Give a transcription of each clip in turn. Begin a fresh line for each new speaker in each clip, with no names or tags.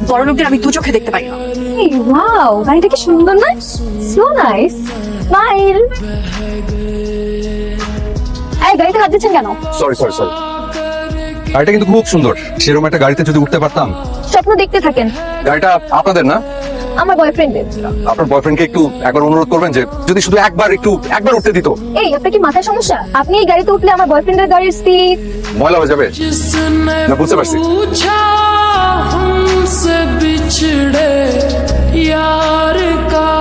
বড় লোকদের আমি দু চোখে দেখতে পাই না।
ওয়াও, গাড়িটা কি সুন্দর না? So nice. স্মাইল। এই গাড়িতে হাত দিচ্ছেন কেন?
সরি সরি সরি, গাড়িটা কিন্তু খুব সুন্দর। সেরকম একটা গাড়িতে যদি উঠতে পারতাম।
স্বপ্ন দেখতে থাকেন।
গাড়িটা আপনাদের না?
আমার বয়ফ্রেন্ডের।
আপনার বয়ফ্রেন্ডকে একটু একবার অনুরোধ করবেন যে যদি শুধু একবার উঠতে দিত।
এই, আপনার কি মাথায় সমস্যা? আপনি এই গাড়িতে উঠলে আমার বয়ফ্রেন্ডের গাড়ির সিট
ময়লা হয়ে যাবে। না, বুঝতে পারছি।
हमसे बिछड़े यार का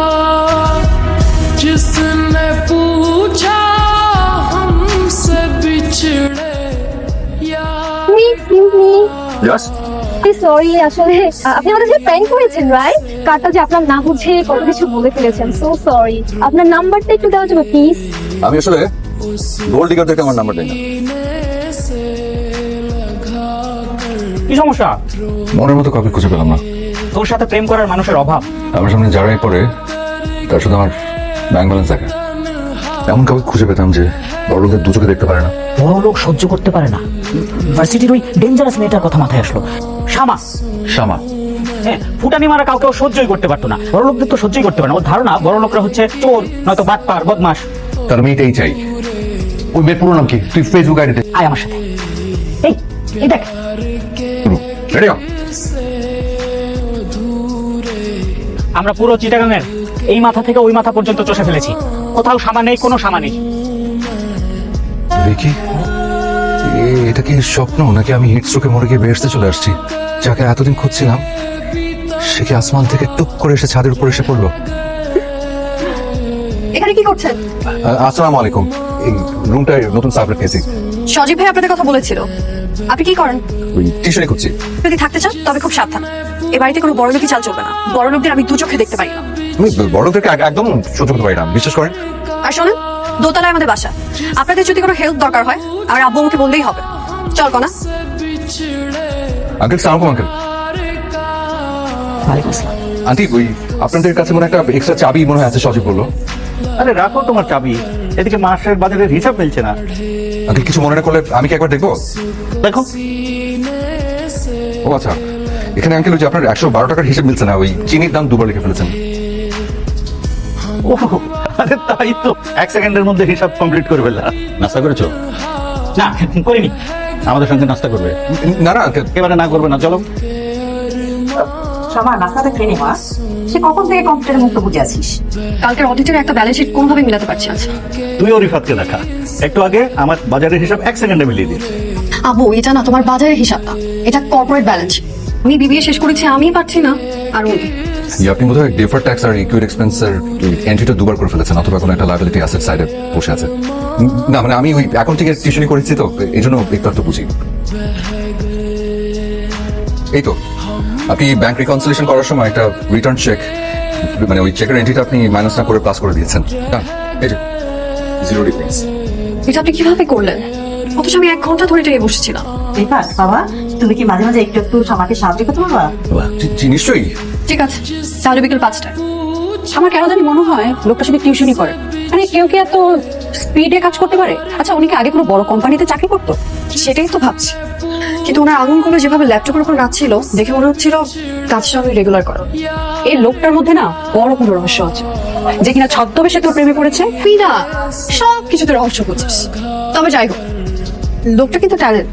जिसने पूछा हमसे बिछड़े यार
এক্সকিউজ মি।
Yes?
সরি, আসলে আপনি আমাদের সাথে প্র্যাঙ্ক করেছেন, রাইট? কারটা যে আপনার না বুঝে কত কিছু বলে ফেলেছেন। So sorry. আপনার নাম্বারটা একটু দেওয়া যাবে প্লিজ?
আমি আসলে গোল্ড ডিগার থেকে আমার নাম্বার দেই না।
কি সমস্যা?
মনের মতো কাউকে খুঁজে পেলাম না।
তোর সাথে প্রেম করার মানুষের অভাব।
আমার সামনে যারাই পড়ে তার সাথে আমার ব্যাংক ব্যালেন্স থাকে। এমন কাউকে খুঁজে পেতাম যে বড় লোকের দু চোখে দেখতে পারে না।
বড় লোক সহ্য করতে পারে না। ভার্সিটির ওই ডেঞ্জারাস মেয়েটার কথা মাথায় আসলো, শামা।
শামা?
হ্যাঁ, ফুটানি মারা কাউকে ও সহ্যই করতে পারতো না। বড় লোকদের তো সহ্যই করতে পারে না। ওর ধারণা বড় লোকরা হচ্ছে চোর, নয়তো বাটপার, বদমাস।
তার আমি এটাই চাই। ওই মেয়ের পুরো নাম কি? তুই ফেসবুক আইডিতে
আয় আমার সাথে। এই এই দেখ,
রেডি হ।
আমরা পুরো চিটাগাংয়ের এই মাথা থেকে ওই মাথা পর্যন্ত চষে ফেলেছি। কোথাও সামা নেই, কোনো সামা নেই।
দেখি এটা কি স্বপ্ন নাকি আমি হিট স্ট্রোকে মরে গিয়ে বেহেশতে চলে আসছি? যাকে এতদিন খুঁজছিলাম সে কি আসমান থেকে টুপ করে এসে ছাদের উপর এসে পড়লো?
এখানে কি করছেন?
আসসালামু আলাইকুম। এই রুমটায় নতুন সার্ভার পেয়েছি।
সজীব ভাই আপনাদের কথা বলেছিল। আপনি কি করেন?
ওই টিউশনে খুঁজছি।
যদি থাকতে চান তবে খুব সাবধান। এ বাড়িতে কোনো বড় লোকই চাল চলবে না। বড় লোকদের আমি দু চোখে দেখতে পাই না।
আমি বড় লোকদেরকে একদম সহ্য করতে পারি না, বিশ্বাস করেন।
আর শোনেন, দোতলায় আমাদের বাসা। আপনাদের যদি কোনো হেল্প দরকার হয় আমার আব্বু আমাকে বললেই হবে। চল কোনা।
আঙ্কেল সালাম আঙ্কেল।
ওয়ালাইকুম আসসালাম।
আন্টি, ওই আপনাদের কাছে মনে একটা এক্সট্রা চাবি মনে হয় আছে, সজীব বললো।
আরে রাখো তোমার চাবি, এদিকে মাসের বাজারের হিসাব মিলছে না।
আঙ্কেল কিছু মনে না করলে আমি কি একবার দেখবো?
দেখো।
ও আচ্ছা, এখানে আঙ্কেল ওই যে আপনার 112 টাকার হিসাব মিলছে না, ওই চিনির দাম দুবার লিখে ফেলেছেন।
ও আরে তাই তো, 1 সেকেন্ডের মধ্যে হিসাব কমপ্লিট করে ফেললা। নাস্তা করেছো?
না, করিনি।
আমাদের সঙ্গে নাস্তা করবে?
না না আঙ্কেল,
এবারে না করবে না, চলো।
শামা, নাস্তাতে খেয়ে নে মা। সে কখন থেকে কম্পিউটারের মুখটা বুঝে আছিস?
কালকের অডিটের একটা ব্যালেন্স শিট কোনোভাবে মিলাতে পারছি না।
তুইও রিফাতকে দেখা, একটু আগে আমার বাজারের হিসাব 1 সেকেন্ডে মিলিয়ে দিয়েছে।
আব্বু, এটা না তোমার বাজারের হিসাব না, এটা কর্পোরেট ব্যালেন্স। আমি বিবিএ শেষ করেছি, আমি পারছি না। আর উনি
আপনি বোধহয় ডেফার ট্যাক্স আর ইকুইড এক্সপেন্সের এন্ট্রিটা দুবার করে ফেলেছেন, অথবা কোনো একটা লায়াবিলিটি অ্যাসেট সাইডে বসে আছে। না মানে আমি ওই এখন থেকে টিউশনি করেছি তো, এই জন্য একটু একটু বুঝি। এই তো আপনি ব্যাংক রিকনসিলিয়েশন করার সময় একটা রিটার্ন চেক, মানে ওই চেকের এন্ট্রিটা আপনি মাইনাস না করে প্লাস করে দিয়েছেন। এই যে 0 ডিফারেন্স।
এটা আপনি কিভাবে করলেন? অথচ আমি 1 ঘন্টা ধরে এটাই বসেছিলাম।
বিকাশ বাবা, তুমি কি মাঝে মাঝে একটু একটু শামাকে সাহায্য করতে পারবা?
জি নিশ্চয়ই।
ঠিক আছে, তাহলে বিকেল 5টায়। আমার কেন জানি মনে হয় লোকটা শুধু টিউশনই করে। মানে কেউ কি এত স্পিডে কাজ করতে পারে? আচ্ছা, উনি কি আগে কোনো বড় কোম্পানিতে চাকরি করতো? সেটাই তো ভাবছি। কিন্তু ওনার আঙুলগুলো যেভাবে ল্যাপটপের উপর নাচছিল দেখে মনে হচ্ছিল কাজটা আমি রেগুলার করো। এই লোকটার মধ্যে না বড় কোনো রহস্য আছে, যে কিনা ছদ্মবেশে তোর প্রেমে পড়েছে। তুই না সব কিছুতে রহস্য করছিস। তবে যাই হোক, লোকটা কিন্তু ট্যালেন্ট।